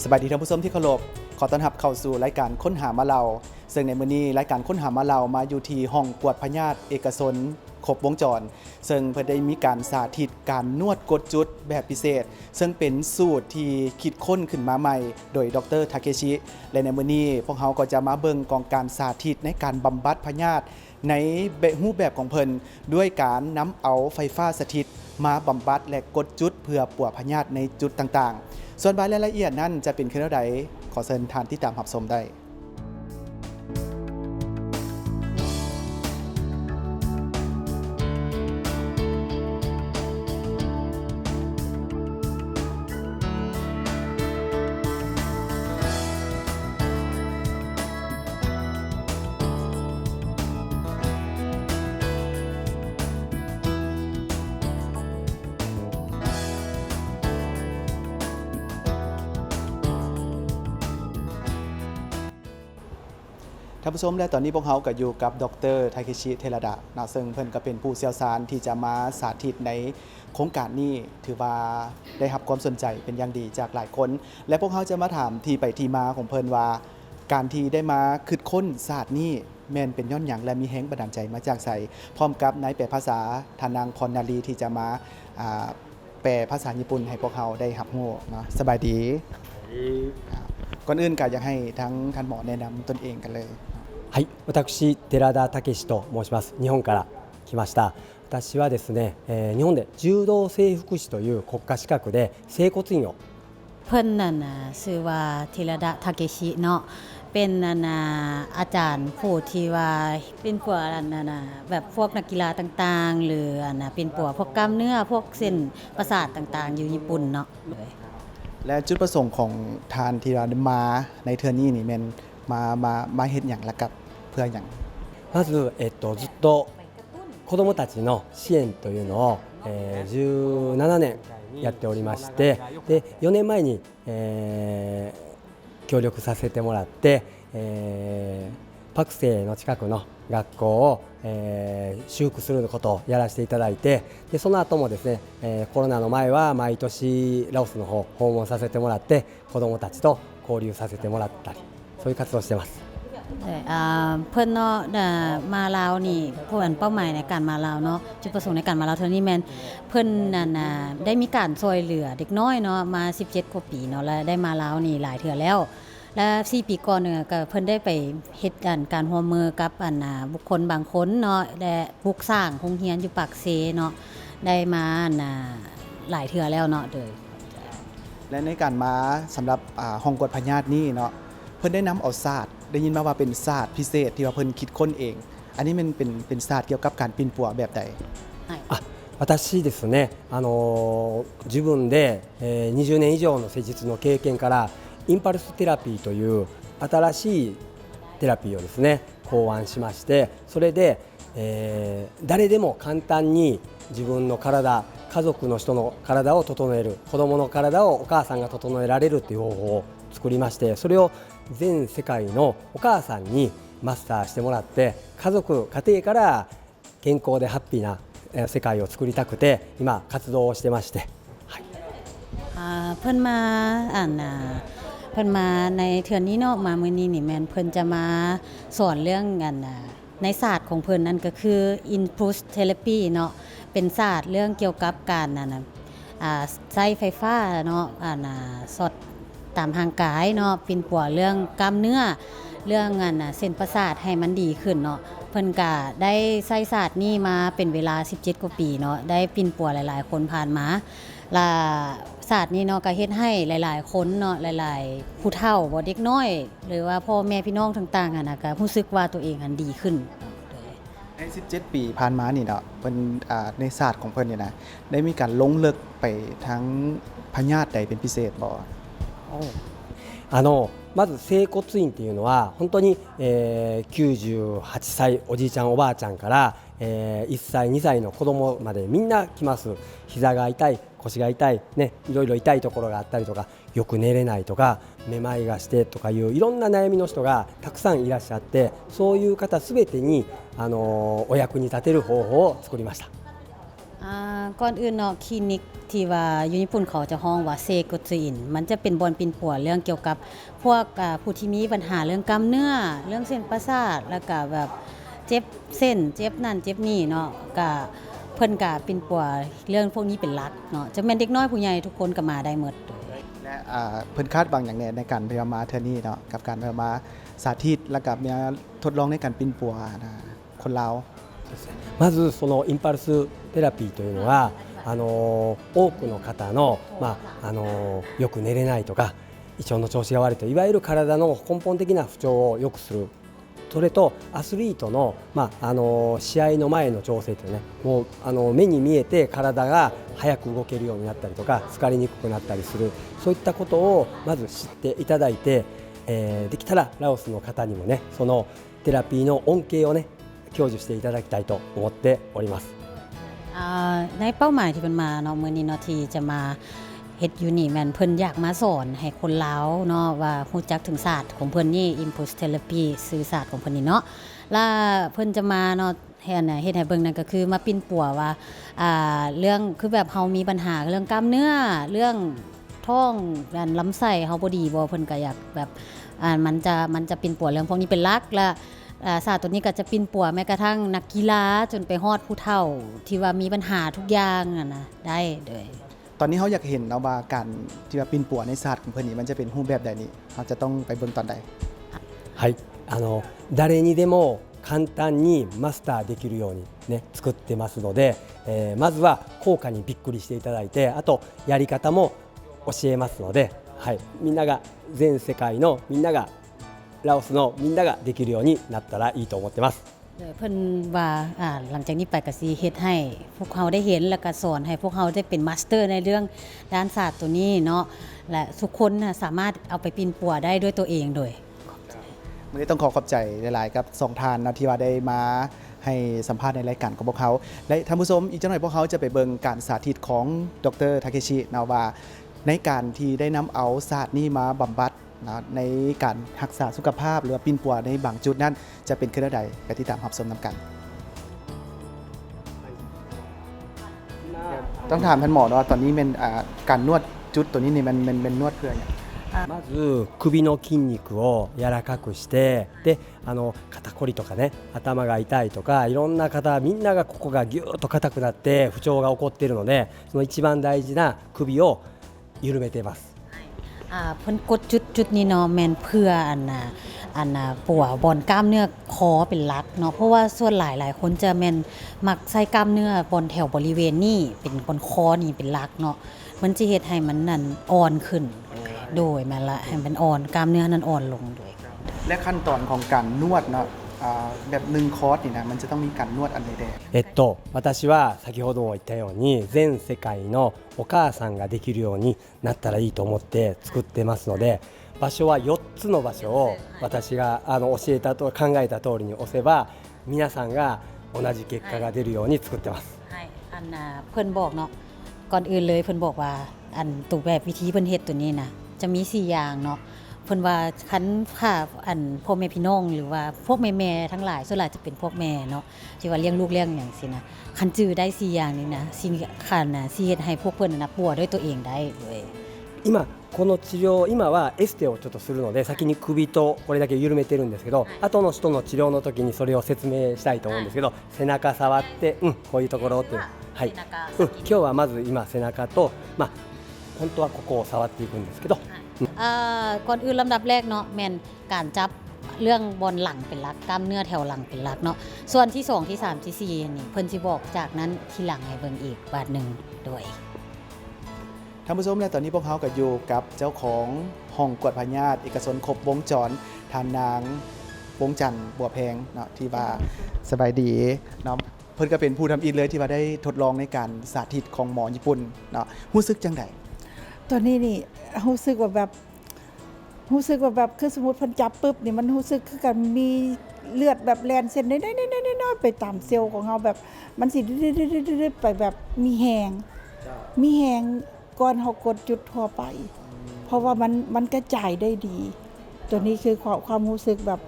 สบายดีท่านผู้ชมที่เคารพขอต้อนรับเข้าสู่รายการค้นหามาเราซึ่งในมื้อนี้รายการค้นหามาเรามาอยู่ที่ห้องกวดพยาธิเอกชนครบวงจรซึ่งเพิ่นได้มีการสาธิตการนวดกดจุดแบบพิเศษซึ่งเป็นสูตรที่คิดค้นขึ้นมาใหม่โดยดรทาเคชิและในมื้อนี้พวกเราก็จะมาเบิ่งกองการสาธิตในการบำบัดพยาธิในรูปแบบของเพิ่นด้วยการนำเอาไฟฟ้าสถิตมาบำบัดและกดจุดเพื่อปัวพยาธิในจุดต่างๆส่วนรายละเอียดนั้นจะเป็นคือเท่าใดขอเชิญทานที่ตามรับชมได้ท่านผู้ชมและตอนนี้พวกเขาก็อยู่กับดรทาเคชิเทระดะนะซึ่งเพิ่นก็เป็นผู้เชี่ยวชาญที่จะมาสาธิตในโครงการนี้ถือว่าได้รับความสนใจเป็นอย่างดีจากหลายคนและพวกเขาจะมาถามที่ไปที่มาของเพิ่นว่าการที่ได้มาคิดค้นศาสตร์นี้แม่นเป็นย้อนหยังและมีแรงบันดาลใจมาจากไสพร้อมกับนายแปลภาษาทานางพรนาลีที่จะมาแปลภาษาญี่ปุ่นให้พวกเขาได้รับรู้เนาะสบายดีก่อนอื่นก็อยากให้ทั้งท่านหมอแนะนำตนเองกันเลยはい、私寺田武史と申します。日本から来ました。私はですね、日本で柔道整復師という国家資格で整骨院をเพิ่นนั่นน่ะชื่อว่าธีรดะทาเกชิเนาะเป็นอาจารย์ผู้ที่ว่าเป็นพวกแบบพวกนักกีฬาต่างๆหรือเป็นพวกกล้ามเนื้อพวกเส้นประสาทต่างๆอยู่ญี่ปุ่นเนาะและจุดประสงค์ของทานธีรามาในเทือนี้นี่แม่นมาเฮ็ดหยังละกับเพื่อหยังまず、ずっと子どもたちの支援というのを、17年やっておりましてで4年前に、協力させてもらって、パクセイの近くの学校を、修復することをやらせていただいてでその後もですね、コロナの前は毎年ラオスの方訪問させてもらって子どもたちと交流させてもらったりそういう活動をしていますเพิ่นเนาะมาลาวนี่เป้าหมายในการมาลาวเนาะจุดประสงค์ในการมาลาวเท่านี้แม่นเพิ่นได้มีการช่วยเหลือเด็กน้อยเนาะมา17กว่าปีเนาะแล้วได้มาลาวนี่หลายเทื่อแล้วและ4ปีก่อนเนี่ยก็เพิ่นได้ไปเฮ็ดการร่วมมือกับบุคคลบางคนเนาะและปลูกสร้างโรงเรียนอยู่ปากเซเนาะได้มาหลายเทื่อแล้วเนาะโดยและในการมาสำหรับห้องกวดพยาธินี่เนาะเพิ่นได้นำเอาศาสตร์ได้ยินมาว่าเป็นศาสตร์พิเศษที่ว่าเพิ่นคิดค้นเองอันนี้มันเป็นศาสตร์เกี่ยวกับการปีนปัวแบบใด私ですね、自分で、20年以上の施術の経験からインパルステラピーという新しいテラピーをですね考案しましてそれで、誰でも簡単に自分の体家族の人の体を整える子どもの体をお母さんが整えられるという方法を作りましてそれを全世界のお母さんにマスターしてもらって家庭から健康でハッピーな世界を作りたくて今活動をしてまして、はい、เพิ่นมาในเทื่อนี้เนาะมามื้อนี้นี่แม่นเพิ่นจะมาสอนเรื่องในศาสตร์ของเพิ่นนั่นก็คือ Impulse Therapy เนาะเป็นศาสตร์เรื่องเกี่ยวกับการใช้ไฟฟ้าเนาะสอดตามร่างกายเนาะปิ่นปัวเรื่องกล้ามเนื้อเรื่องเส้นประสาทให้มันดีขึ้นเนาะเพิ่นก็ได้ใช้ศาสตร์นี้มาเป็นเวลา17กว่าปีเนาะได้ปิ่นปัวหลายๆคนผ่านมาและศาสตร์นี้เนาะก็เฮ็ดให้หลายๆคนเนาะหลายๆผู้เฒ่าบ่เด็กน้อยหรือว่าพ่อแม่พี่น้องต่างๆก็รู้สึกว่าตัวเองดีขึ้นใน17ปีผ่านมานี่เนาะเพิ่นในศาสตร์ของเพิ่นนี่นะได้มีการลงลึกไปทั้งพยาธิใดเป็นพิเศษบ่まず整骨院っていうのは本当に、98歳おじいちゃんおばあちゃんから、1歳2歳の子供までみんな来ます。膝が痛い腰が痛い、ね、いろいろ痛いところがあったりとかよく寝れないとかめまいがしてとかいういろんな悩みの人がたくさんいらっしゃってそういう方すべてに、お役に立てる方法を作りました。ก่อนอื่นเนาะคลินิกที่ว่าอยู่ญี่ปุ่นเขาจะฮ้องว่าเซโกจินมันจะเป็นบอนปินปัวเรื่องเกี่ยวกับพวกผู้ที่มีปัญหาเรื่องกล้ามเนื้อเรื่องเส้นประสาทแล้วก็แบบเจ็บเส้นเจ็บนั่นเจ็บนี่เนาะก็เพิ่นก็ปินปัวเรื่องพวกนี้เป็นหลักเนาะจะแม่นเด็กน้อยผู้ใหญ่ทุกคนก็มาได้หมด และเพิ่นคาดหวังอย่างแน่ในการพยายามมาเทื่อนี้เนาะกับการพยายามมาสาธิตและกับมาทดลองในการปิ้นปัวนะคนลาว まずそのインパルステラピーというのは多くの方の、よく寝れないとか胃腸の調子が悪いといわゆる体の根本的な不調を良くするそれとアスリートの、試合の前の調整というねもう目に見えて体が早く動けるようになったりとか疲れにくくなったりするそういったことをまず知っていただいて、できたらラオスの方にもねそのテラピーの恩恵をね享受していただきたいと思っておりますในเป้าหมายที่เพิ่นมาเนาะมื้อนี้เนาะที่จะมาเฮ็ดอยู่นี่แม่นเพิ่นอยากมาสอนให้คนลาวเนาะว่าฮู้จักถึงศาสตร์ของเพิ่นนี่ Impulse Therapy สื่อศาสตร์ของเพิ่นนี่เนาะแล้วเพิ่นจะมาเนาะเฮ็ดให้เบิ่งนั่นก็คือมาปิ้นปัวว่าเรื่องคือแบบเฮามีปัญหาเรื่องกล้ามเนื้อเรื่องท้องลำไส้เฮาบ่ดีบ่เพิ่นก็อยากแบบมันจะปิ้นปัวเรื่องพวกนี้เป็นหลักและศาสตร์ตัวนี้ก็จะปิ้นปัวแม้กระทั่งนักกีฬาจนไปฮอดผู้เฒ่าที่ว่ามีปัญหาทุกอย่างนะได้เลย ตอนนี้เขาอยากเห็นเนาะว่าการที่ว่าปิ้นปัวในศาสตร์ของเพิ่นนี่มันจะเป็นรูปแบบใดนี้เราจะต้องไปเบิ่งตอนใดはい誰にでも簡単にマスターできるようにね作ってますので、まずは効果にびっくりしていただいてあとやり方も教えますので、はい、みんなが全世界のみんながラオスのみんなができるようになったらいいと思ってますเพิ่นว่าหลังจากนี้ไปก็สิเฮ็ดให้พวกเขาได้เห็นและก็สอนให้พวกเขาได้เป็นมาสเตอร์ในเรื่องด้านศาสตร์ตัวนี้เนาะและทุกคนสามารถเอาไปปิ้นปัวได้ด้วยตัวเองโดยวันนี้ต้องขอบใจหลายๆกับ2ท่านนะที่ว่าได้มาให้สัมภาษณ์ในรายการของพวกเขาและท่านผู้ชมอีกจังหน่อยพวกเขาจะไปเบิ่งการสาธิตของดรทาเคชินะว่าในการที่ได้นำเอาศาสตร์นี้มาบำบัดนะในการรักษาสุขภาพหรือปิ้นปัวในบางจุดนั้นจะเป็นขึ้นใดไปติดตามรับชมนำกันต้องถามท่านหมอว่าตอนนี้เป็นการนวดจุดตัวนี้นี่มันนวดเพื่ออย่างまず首の筋肉を柔らかくしてで肩こりとかね頭が痛いとかいろんな方みんながここがギューッと硬くなって不調が起こっているのでその一番大事な首を緩めていますเพิ่นกดจุดนี้เนาะแม่นเพื่อปัวบอนกล้ามเนื้อคอเป็นหลักเนาะเพราะว่าส่วนหลายคนจะแม่นมักใส่กล้ามเนื้อบอนแถวบริเวณนี้เป็นบอนคอนี่เป็นหลักเนาะมันสิเฮ็ดให้มันนั่นอ่อนขึ้นโดยมันละให้มันอ่อนกล้ามเนื้อนั้นอ่อนลงด้วยและขั้นตอนของการนวดเนาะแบบ1คอร์สนี่นะมันจะต้องมีการนวดอันใด私は先ほども言ったように全世界のお母さんができるようになったらいいと思って作ってますので場所は4つの場所を私が教えたと考えた通りに押せば皆さんが同じ結果が出るように作ってますเพิ่นบอกเนาะก่อนอื่นเลยเพิ่นบอกว่าตัวแบบวิธีเพิ่นเฮ็ดตัวนี้นะจะมี4อย่างเนาะเพิ่นว่าคันค่ะพ่อแม่พี่น้องหรือว่าพวกแม่ๆทั้งหลายส่วนหลายจะเป็นพวกแม่เนาะที่ว่าเลี้ยงลูกเลี้ยงหยังซี่นะคันจื้อได้4อย่างนี้นะสิ่งคันน่ะสิเฮ็ดให้พวกเพิ่นน่ะปัวด้วยตัวเองได้เลยこの治療今はエステをちょっとするので先に首とこれだけ緩めてるんですけど後の人の治療の時にそれを説明したいと思うんですけど背中触ってこういうところってはい今日はまず今背中と本当はここを触っていくんですけどก่อนอื่นลำดับแรกเนาะแม่นการจับเรื่องบนหลังเป็นหลักกล้ามเนื้อแถวหลังเป็นหลักเนาะส่วนที่2ที่3ที่4นี่เพิ่นสิบอกจากนั้นทีหลังให้เบิ่งอีกบาทนึงด้วยท่านผู้ชมและตอนนี้พวกเขาก็อยู่กับเจ้าของห้องกวดพญาติเอกชนครบวงจรทานนางวงจันทร์บัวแพงเนาะที่ว่าสบายดีเนาะเพิ่นก็เป็นผู้ทำอิฐเลยที่ว่าได้ทดลองในการสาธิตของหมอญี่ปุ่นเนาะรู้สึกจังได๋ตอนนี้นี่รู้สึกว่าแบบคือสมมุติเพิ่นจับปึ๊บนี่มันรู้สึกคือกันมีเลือดแบบแล่นเส้นน้อยๆไปตามเซลล์ของเฮาแบบมันสิไปแบบมีแฮงก่อนเฮากดจุดทั่วไปเพราะว่ามันกระจายได้ดีตัวนี้คือความรู้สึกแบบ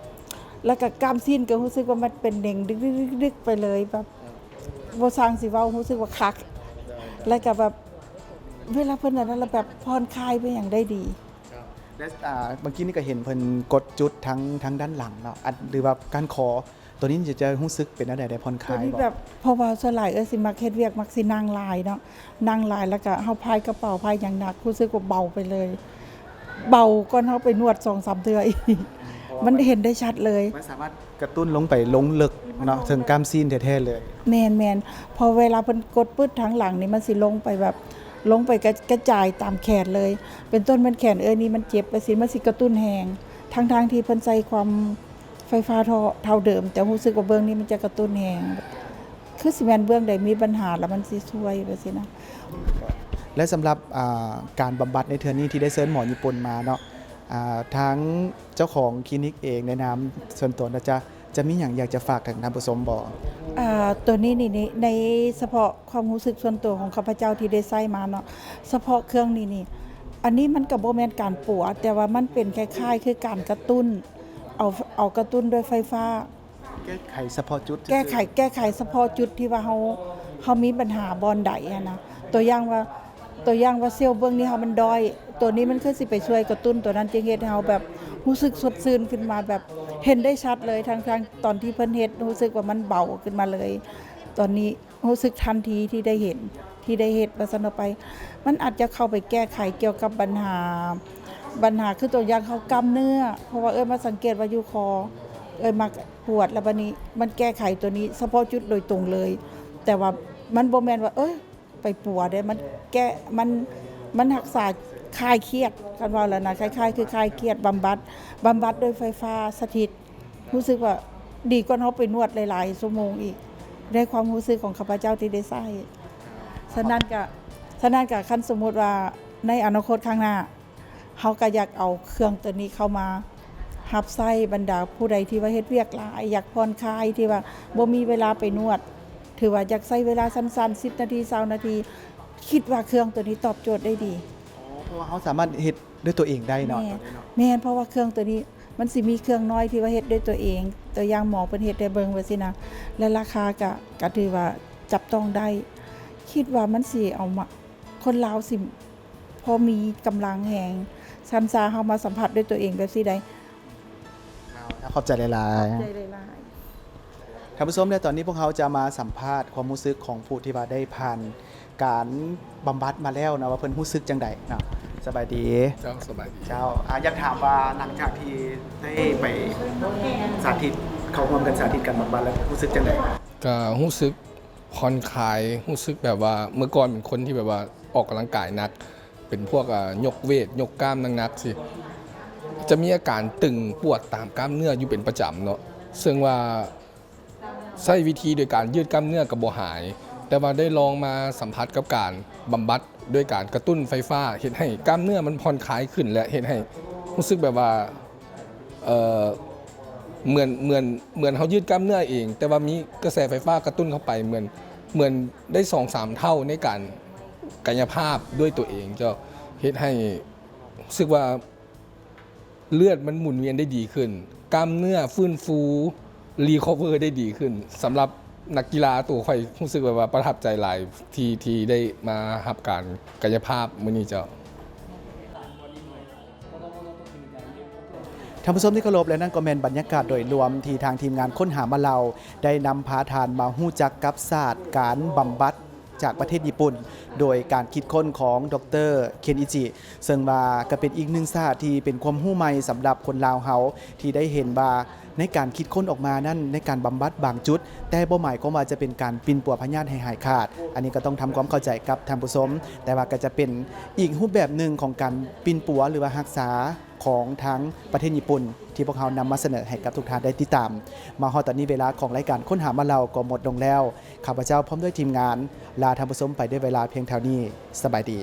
แล้วก็กล้ามซีนก็รู้สึกว่ามันเป็นเด้งดึกๆไปเลยแบบ บ่สร้างสิเว้ารู้สึกว่าคักแล้วก็แบบเวลาเพิ่นอันนั้นแล้วแบบผ่อนคลายไปอย่างได้ดี และเมื่อกี้นี่ก็เห็นเพิ่นกดจุดทั้งด้านหลังเนาะหรือว่าการขอตัวนี้จะรู้สึกเป็นอะไรได้ผ่อนค ตัว ลาย นี้ บ่ แบบเพราะว่าส่วนหลายสิมักเฮ็ดเวียกมักสินั่งลายเนาะนั่งลายแล้วก็เฮาพายกระเป๋าพายอย่างหนักรู้สึกว่าเบาไปเลย เบาก่อนเฮาไปนวด 2-3 เทื่ออีกมันเห็นได้ชัดเลย มันสามารถกระตุ้นลงไปลงลึกเนาะถึงกล้ามซีนแท้ๆเลย แม่นพอเวลาเพิ่นกดปึ๊ดทางหลังนี่มันสิลงไปแบบลงไปกระจายตามแขนเลย เป็นต้นมันแขนนี่มันเจ็บไปสิมันสิกระตุ้นแฮงทั้งที่เพิ่นใส่ความไฟฟ้าเท่าเดิม แต่รู้สึกว่าเบื้องนี้มันจะกระตุ้นแฮงคือสิแม่นเบื้องใดมีปัญหาแล้วมันสิช่วยไปสินะ และสำหรับการบำบัดในเทือนี้ที่ได้เชิญหมอญี่ปุ่นมาเนาะทั้งเจ้าของคลินิกเองในนามส่วนตัวนะจ๊ะจะมีอย่างอยากจะฝากถึงท่านผู้ชมบ่ ตัวนี้นี่ในเฉพาะความรู้สึกส่วนตัวของข้าพเจ้าที่ได้ใช้มาเนาะเฉพาะเครื่องนี่อันนี้มันก็บ่แม่นการปวดแต่ว่ามันเป็นคล้ายๆคือการกระตุ้นเอากระตุ้นด้วยไฟฟ้า แก้ไขเฉพาะจุด แก้ไขเฉพาะจุดที่ว่าเฮามีปัญหาบอนใดอะนะตัวอย่างว่าเซลล์เบื้องนี้เฮามันด้อยตัวนี้มันคือสิไปช่วยกระตุ้นตัวนั้นจึงเฮ็ดให้เฮาแบบรู้สึกสดชื่นขึ้นมาแบบเห็นได้ชัดเลยทั้งตอนที่เพิ่นเฮ็ดรู้สึกว่ามันเบาขึ้นมาเลย ตอนนี้รู้สึกทันทีที่ได้เห็นที่ได้เฮ็ดว่าซั่นเอาไป มันอาจจะเข้าไปแก้ไขเกี่ยวกับปัญหาคือตัวอย่างเขากล้ามเนื้อเพราะว่ามาสังเกตว่าอยู่คอมาปวดแล้วบัดนี้มันแก้ไขตัวนี้เฉพาะจุดโดยตรงเลย แต่ว่ามันบ่แม่นว่าไปปวดเด้มันแก้มันรักษาคลายเครียดกันว่าแล้วนะคล้ายๆคือคลายเครียดบำบัดโดยไฟฟ้าสถิตรู้สึกว่าดีกว่าเฮาไปนวดหลายๆชั่วโมงอีกได้ความรู้สึกของข้าพเจ้าที่ได้ใช้ฉะนั้นก็คันสมมุติว่าในอนาคตข้างหน้าเฮาก็อยากเอาเครื่องตัวนี้เข้ามารับใช้บรรดาผู้ใดที่ว่าเฮ็ดเวียกหลายอยากผ่อนคลายที่ว่าบ่มีเวลาไปนวดถือว่าอยากใช้เวลาสั้นๆ10นาที20นาทีคิดว่าเครื่องตัวนี้ตอบโจทย์ได้ดี เพราะว่าเขาสามารถเฮ็ดด้วยตัวเองได้เนาะ แม่นเพราะว่าเครื่องตัวนี้มันสิมีเครื่องน้อยที่ว่าเฮ็ดด้วยตัวเองตัวอย่างหมอเพิ่นเฮ็ดได้เบิ่งว่าสินะและราคาก็ถือว่าจับต้องได้คิดว่ามันสิเอามาคนลาวสิพอมีกำลังแฮงซันซาเฮามาสัมผัสด้วยตัวเองแบบสิได้ ขอบใจหลาย ใจหลาย ๆท่านผู้ชมในตอนนี้พวกเขาจะมาสัมภาษณ์ความรู้สึกของผู้ที่ว่าได้ผ่านการบำบัดมาแล้วนะว่าเพิ่นรู้สึกจังใดเนาะสบายดี เจ้าสบายดี เจ้าอยากถามว่าหลังจากที่ได้ไปสาธิตเขาร่วมกันสาธิตการบำบัดแล้วรู้สึกจังใด ก็รู้สึกผ่อนคลายรู้สึกแบบว่าเมื่อก่อนเป็นคนที่แบบว่าออกกำลังกายหนัก เป็นพวกยกเวทยกกล้ามหนักๆสิจะมีอาการตึงปวดตามกล้ามเนื้ออยู่เป็นประจำเนาะซึ่งว่าใช้วิธีโดยการยืดกล้ามเนื้อกับบ่หาย แต่ว่าได้ลองมาสัมผัสกับการบำบัดด้วยการกระตุ้นไฟฟ้าเฮ็ดให้กล้ามเนื้อมันผ่อนคลายขึ้นและเฮ็ดให้รู้สึกแบบว่าเหมือนเขายืดกล้ามเนื้อเอง แต่ว่ามีกระแสไฟฟ้ากระตุ้นเข้าไปเหมือนได้ 2-3 เท่าในการกายภาพด้วยตัวเองจะเฮ็ดให้รู้สึกว่าเลือดมันหมุนเวียนได้ดีขึ้นกล้ามเนื้อฟื้นฟูรีคอเวอร์ได้ดีขึ้นสำหรับนักกีฬาตัวข่อยรู้สึกว่าประทับใจหลายที่ได้มารับการกายภาพมื้อนี้เจ้า ท่านผู้ชมที่เคารพและนั่นก็เป็นบรรยากาศโดยรวมที่ทางทีมงานค้นหามาเราได้นำพาทานมาฮู้จักกับศาสตร์การบำบัดจากประเทศญี่ปุ่น โดยการคิดค้นของดรเคนอิจิซึ่งว่าก็เป็นอีกหนึ่งศาสตร์ที่เป็นความรู้ใหม่สำหรับคนลาวเฮาที่ได้เห็นว่าในการคิดค้นออกมานั้นในการบำบัดบางจุดแต่บ่หมายความว่าจะเป็นการปิ่นปัวพยาธิให้หายขาดอันนี้ก็ต้องทำความเข้าใจกับท่านผู้ชมแต่ว่าก็จะเป็นอีกรูปแบบหนึ่งของการปิ่นปัวหรือว่ารักษาของทั้งประเทศญี่ปุ่นที่พวกเขานำมาเสนอให้กับทุกท่านได้ติดตามมาฮอดตอนนี้เวลาของรายการค้นหามาเราก็หมดลงแล้วข้าพเจ้าพร้อมด้วยทีมงานลาท่านผู้ชมไปด้วยเวลาเพียงเท่านี้สบายดี